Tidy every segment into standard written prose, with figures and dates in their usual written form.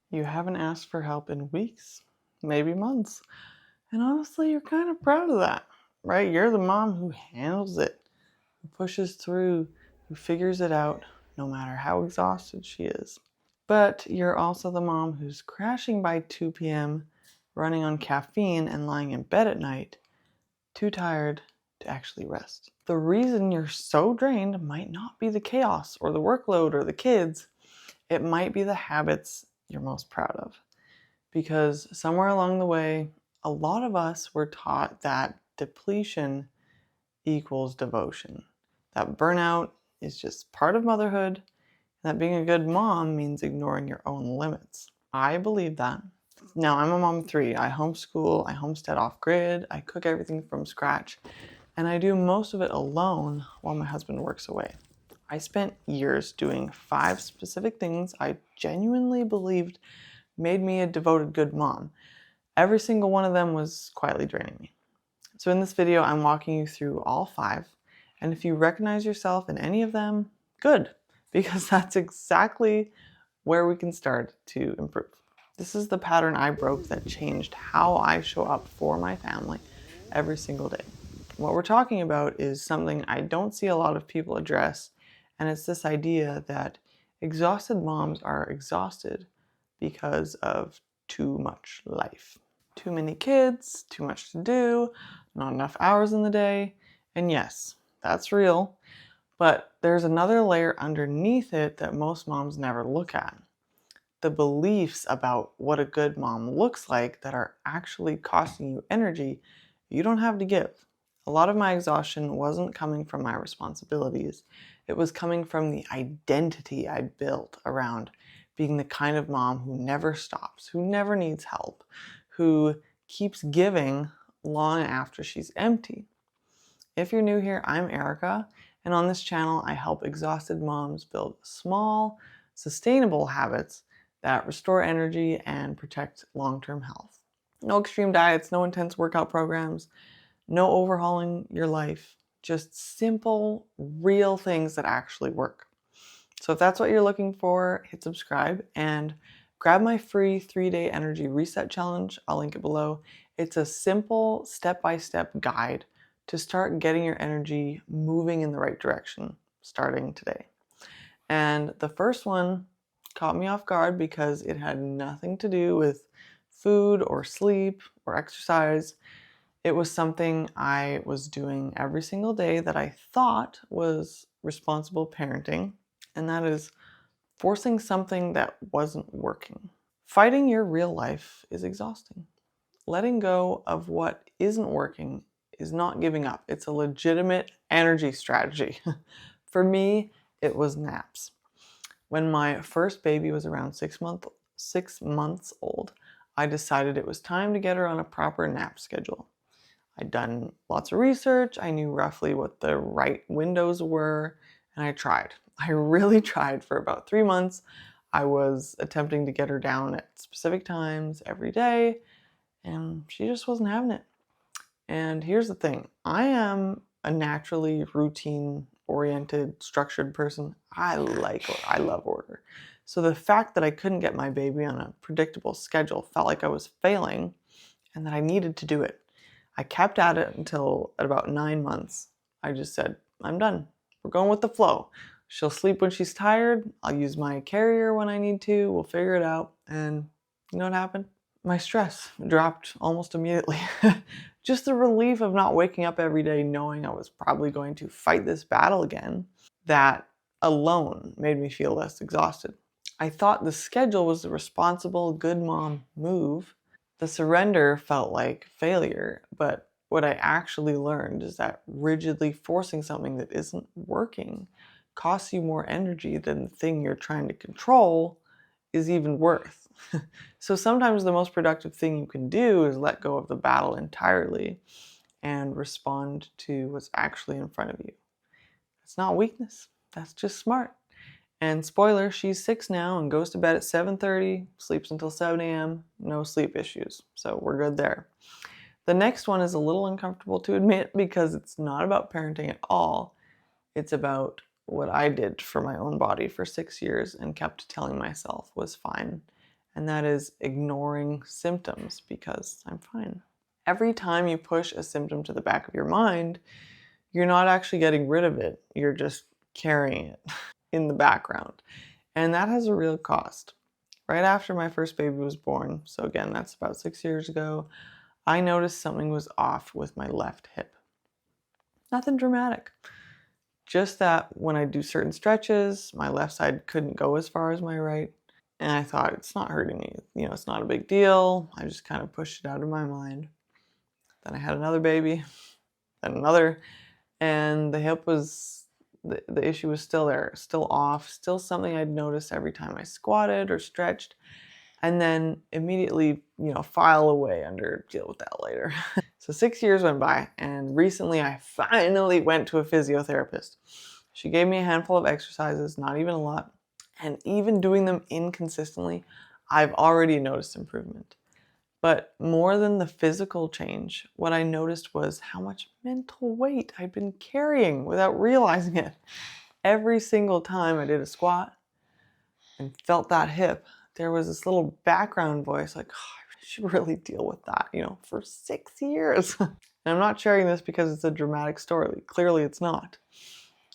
You haven't asked for help in weeks, maybe months. And honestly, you're kind of proud of that, right? You're the mom who handles it, who pushes through, who figures it out, no matter how exhausted she is. But you're also the mom who's crashing by 2 p.m., running on caffeine, and lying in bed at night, too tired to actually rest. The reason you're so drained might not be the chaos or the workload or the kids. It might be the habits you're most proud of. Because somewhere along the way, a lot of us were taught that depletion equals devotion, that burnout is just part of motherhood, and that being a good mom means ignoring your own limits. I believe that. Now, I'm a mom of 3. I homeschool, I homestead off grid, I cook everything from scratch, and I do most of it alone while my husband works away. I spent years doing 5 specific things I genuinely believed made me a devoted good mom. Every single one of them was quietly draining me. So in this video, I'm walking you through all 5, and if you recognize yourself in any of them, good, because that's exactly where we can start to improve. This is the pattern I broke that changed how I show up for my family every single day. What we're talking about is something I don't see a lot of people address, and it's this idea that exhausted moms are exhausted because of too much life. Too many kids, too much to do, not enough hours in the day, and yes, that's real, but there's another layer underneath it that most moms never look at. The beliefs about what a good mom looks like that are actually costing you energy you don't have to give. A lot of my exhaustion wasn't coming from my responsibilities. It was coming from the identity I built around being the kind of mom who never stops, who never needs help, who keeps giving long after she's empty. If you're new here, I'm Erica, and on this channel I help exhausted moms build small, sustainable habits that restore energy and protect long-term health. No extreme diets, no intense workout programs, no overhauling your life, just simple, real things that actually work. So if that's what you're looking for, hit subscribe and grab my free 3-day energy reset challenge. I'll link it below. It's a simple step-by-step guide to start getting your energy moving in the right direction starting today. And the first one caught me off guard because it had nothing to do with food or sleep or exercise. It was something I was doing every single day that I thought was responsible parenting, and that is forcing something that wasn't working. Fighting your real life is exhausting. Letting go of what isn't working is not giving up. It's a legitimate energy strategy. For me, it was naps. When my first baby was around 6 months old, I decided it was time to get her on a proper nap schedule. I'd done lots of research, I knew roughly what the right windows were, and I tried. I really tried for about 3 months. I was attempting to get her down at specific times every day, and she just wasn't having it. And here's the thing, I am a naturally routine-oriented, structured person. I love order. So the fact that I couldn't get my baby on a predictable schedule felt like I was failing and that I needed to do it. I kept at it until at about 9 months. I just said, I'm done. We're going with the flow. She'll sleep when she's tired. I'll use my carrier when I need to. We'll figure it out. And you know what happened? My stress dropped almost immediately. Just the relief of not waking up every day knowing I was probably going to fight this battle again, that alone made me feel less exhausted. I thought the schedule was the responsible, good mom move. The surrender felt like failure, but what I actually learned is that rigidly forcing something that isn't working costs you more energy than the thing you're trying to control is even worth. So sometimes the most productive thing you can do is let go of the battle entirely and respond to what's actually in front of you. It's not weakness, that's just smart. And spoiler, she's 6 now and goes to bed at 7:30, sleeps until 7 a.m., no sleep issues. So we're good there. The next one is a little uncomfortable to admit because it's not about parenting at all. It's about what I did for my own body for 6 years and kept telling myself was fine and that is ignoring symptoms because I'm fine. Every time you push a symptom to the back of your mind, you're not actually getting rid of it, you're just carrying it in the background. And that has a real cost. Right after my first baby was born, so again, that's about 6 years ago, I noticed something was off with my left hip. Nothing dramatic. Just that when I do certain stretches, my left side couldn't go as far as my right. And I thought, it's not hurting me. It's not a big deal. I just kind of pushed it out of my mind. Then I had another baby, then another, and the hip was, the issue was still there, still off, still something I'd notice every time I squatted or stretched. And then immediately, file away under deal with that later. So 6 years went by, and recently I finally went to a physiotherapist. She gave me a handful of exercises, not even a lot, and even doing them inconsistently, I've already noticed improvement. But more than the physical change, what I noticed was how much mental weight I'd been carrying without realizing it. Every single time I did a squat and felt that hip, there was this little background voice like, oh, I should really deal with that, for 6 years. And I'm not sharing this because it's a dramatic story. Clearly it's not.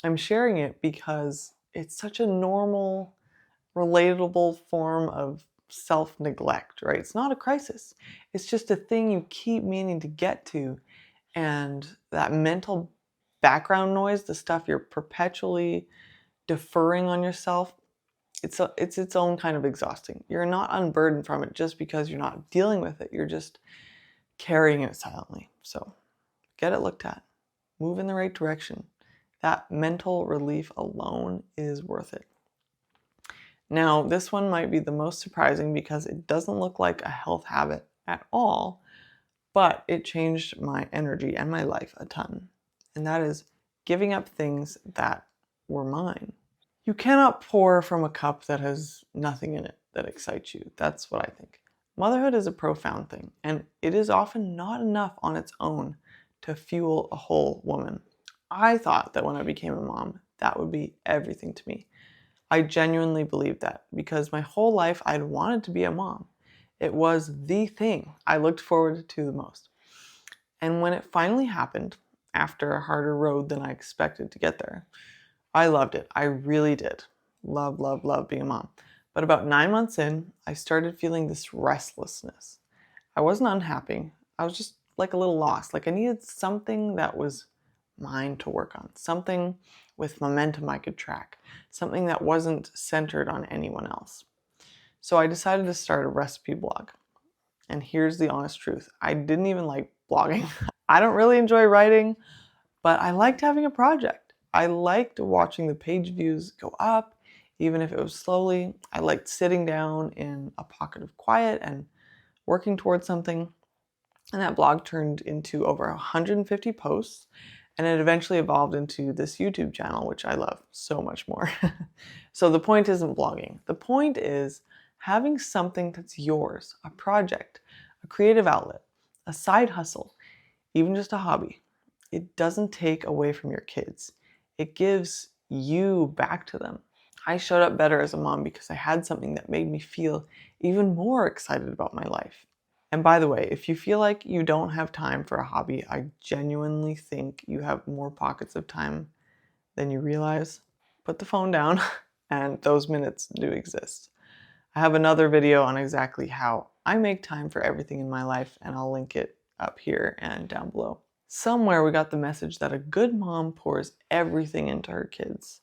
I'm sharing it because it's such a normal, relatable form of self-neglect, right? It's not a crisis. It's just a thing you keep meaning to get to. And that mental background noise, the stuff you're perpetually deferring on yourself, it's its own kind of exhausting. You're not unburdened from it just because you're not dealing with it. You're just carrying it silently. So get it looked at. Move in the right direction. That mental relief alone is worth it. Now, this one might be the most surprising because it doesn't look like a health habit at all, but it changed my energy and my life a ton. And that is giving up things that were mine. You cannot pour from a cup that has nothing in it that excites you. That's what I think. Motherhood is a profound thing, and it is often not enough on its own to fuel a whole woman. I thought that when I became a mom, that would be everything to me. I genuinely believed that because my whole life I'd wanted to be a mom. It was the thing I looked forward to the most. And when it finally happened, after a harder road than I expected to get there, I loved it. I really did. Love, love, love being a mom. But about 9 months in, I started feeling this restlessness. I wasn't unhappy. I was just like a little lost. Like I needed something that was mine to work on. Something with momentum I could track. Something that wasn't centered on anyone else. So I decided to start a recipe blog. And here's the honest truth. I didn't even like blogging. I don't really enjoy writing, but I liked having a project. I liked watching the page views go up, even if it was slowly. I liked sitting down in a pocket of quiet and working towards something. And that blog turned into over 150 posts, and it eventually evolved into this YouTube channel, which I love so much more. So the point isn't blogging. The point is having something that's yours, a project, a creative outlet, a side hustle, even just a hobby. It doesn't take away from your kids. It gives you back to them. I showed up better as a mom because I had something that made me feel even more excited about my life. And by the way, if you feel like you don't have time for a hobby, I genuinely think you have more pockets of time than you realize. Put the phone down, and those minutes do exist. I have another video on exactly how I make time for everything in my life, and I'll link it up here and down below. Somewhere we got the message that a good mom pours everything into her kids,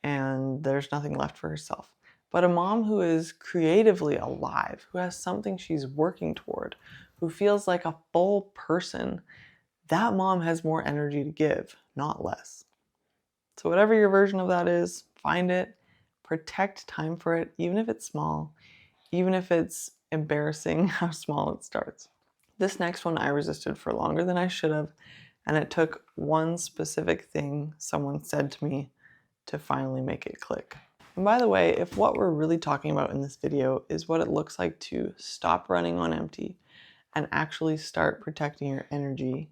and there's nothing left for herself. But a mom who is creatively alive, who has something she's working toward, who feels like a full person, that mom has more energy to give, not less. So whatever your version of that is, find it, protect time for it, even if it's small, even if it's embarrassing how small it starts. This next one I resisted for longer than I should have, and it took one specific thing someone said to me to finally make it click. And by the way, if what we're really talking about in this video is what it looks like to stop running on empty and actually start protecting your energy,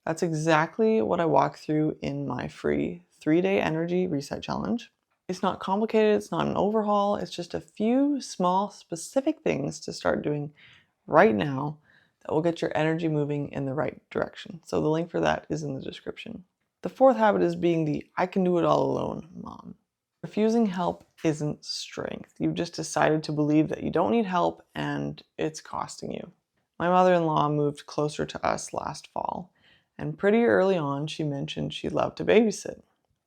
that's exactly what I walk through in my free 3-day energy reset challenge. It's not complicated, it's not an overhaul, it's just a few small specific things to start doing right now that will get your energy moving in the right direction. So the link for that is in the description. The fourth habit is being the I can do it all alone mom. Refusing help isn't strength. You've just decided to believe that you don't need help and it's costing you. My mother-in-law moved closer to us last fall, and pretty early on she mentioned she loved to babysit.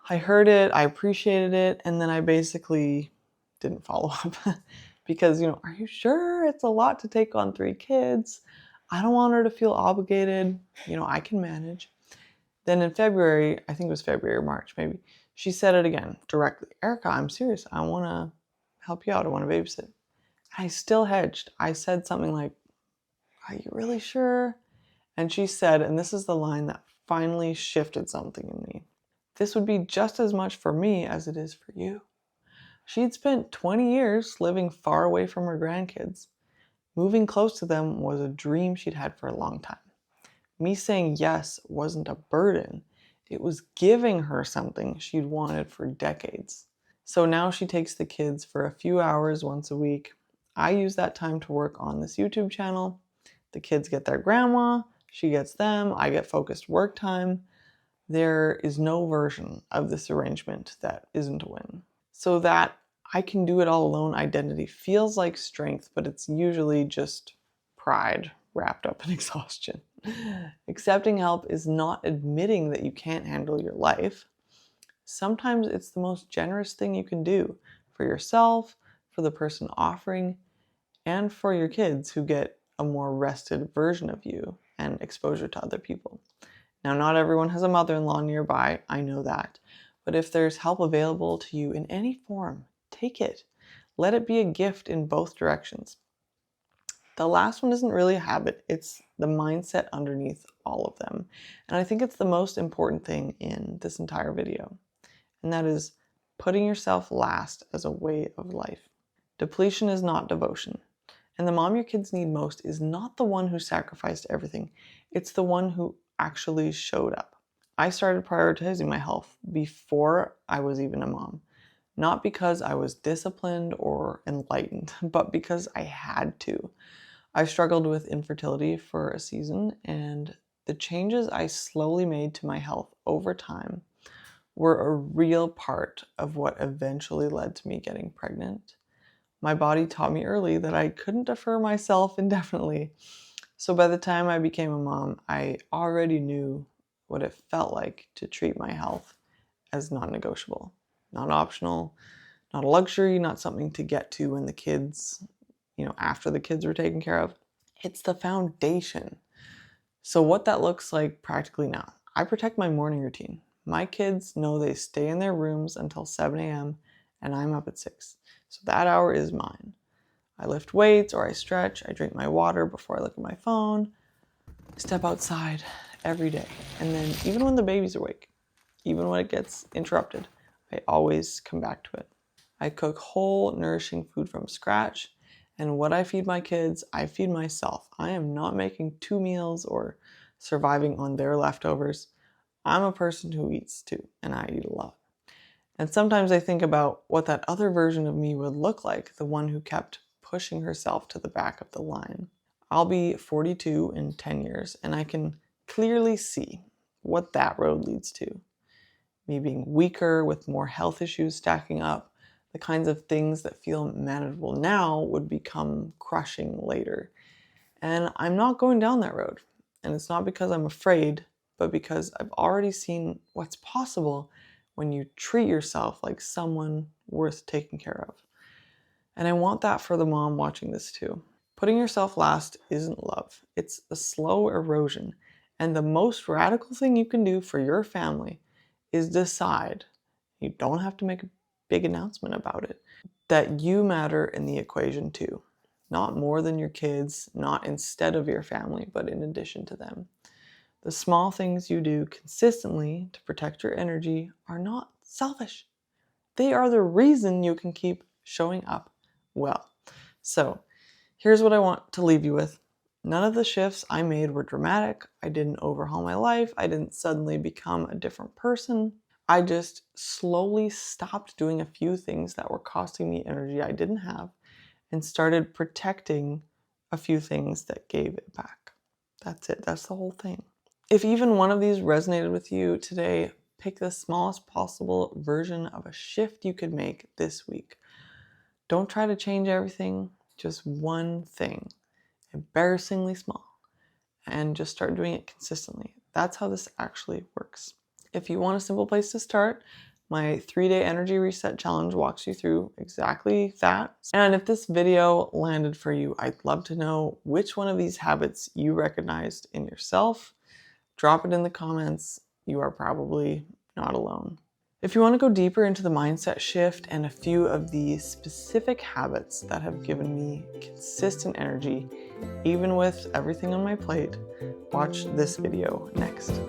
I heard it, I appreciated it, and then I basically didn't follow up because, are you sure it's a lot to take on 3 kids? I don't want her to feel obligated. I can manage. Then in February, I think it was February or March maybe, she said it again directly. Erica, I'm serious. I want to help you out. I want to babysit. I still hedged. I said something like, are you really sure? And she said, and this is the line that finally shifted something in me, this would be just as much for me as it is for you. She'd spent 20 years living far away from her grandkids. Moving close to them was a dream she'd had for a long time. Me saying yes wasn't a burden. It was giving her something she'd wanted for decades. So now she takes the kids for a few hours once a week. I use that time to work on this YouTube channel. The kids get their grandma, she gets them, I get focused work time. There is no version of this arrangement that isn't a win. So that I can do it all alone identity feels like strength, but it's usually just pride wrapped up in exhaustion. Accepting help is not admitting that you can't handle your life. Sometimes it's the most generous thing you can do for yourself, for the person offering, and for your kids who get a more rested version of you and exposure to other people. Now, not everyone has a mother-in-law nearby, I know that. But if there's help available to you in any form, take it. Let it be a gift in both directions. The last one isn't really a habit, it's the mindset underneath all of them. And I think it's the most important thing in this entire video. And that is putting yourself last as a way of life. Depletion is not devotion. And the mom your kids need most is not the one who sacrificed everything. It's the one who actually showed up. I started prioritizing my health before I was even a mom. Not because I was disciplined or enlightened, but because I had to. I struggled with infertility for a season, and the changes I slowly made to my health over time were a real part of what eventually led to me getting pregnant. My body taught me early that I couldn't defer myself indefinitely. So by the time I became a mom, I already knew what it felt like to treat my health as non-negotiable, not optional, not a luxury, not something to get to when the kids, after the kids were taken care of. It's the foundation. So what that looks like practically now. I protect my morning routine. My kids know they stay in their rooms until 7 a.m. and I'm up at 6. So that hour is mine. I lift weights or I stretch. I drink my water before I look at my phone. I step outside every day. And then even when the baby's awake, even when it gets interrupted, I always come back to it. I cook whole, nourishing food from scratch. And what I feed my kids, I feed myself. I am not making 2 meals or surviving on their leftovers. I'm a person who eats too, and I eat a lot. And sometimes I think about what that other version of me would look like, the one who kept pushing herself to the back of the line. I'll be 42 in 10 years, and I can clearly see what that road leads to. Me being weaker with more health issues stacking up. The kinds of things that feel manageable now would become crushing later. And I'm not going down that road. And it's not because I'm afraid, but because I've already seen what's possible when you treat yourself like someone worth taking care of. And I want that for the mom watching this too. Putting yourself last isn't love. It's a slow erosion. And the most radical thing you can do for your family is decide, you don't have to make a big announcement about it, that you matter in the equation too. Not more than your kids, not instead of your family, but in addition to them. The small things you do consistently to protect your energy are not selfish. They are the reason you can keep showing up well. So here's what I want to leave you with. None of the shifts I made were dramatic. I didn't overhaul my life. I didn't suddenly become a different person. I just slowly stopped doing a few things that were costing me energy I didn't have and started protecting a few things that gave it back. That's it. That's the whole thing. If even one of these resonated with you today, pick the smallest possible version of a shift you could make this week. Don't try to change everything, just one thing, embarrassingly small, and just start doing it consistently. That's how this actually works. If you want a simple place to start, my 3-day energy reset challenge walks you through exactly that. And if this video landed for you, I'd love to know which one of these habits you recognized in yourself. Drop it in the comments. You are probably not alone. If you want to go deeper into the mindset shift and a few of the specific habits that have given me consistent energy, even with everything on my plate, watch this video next.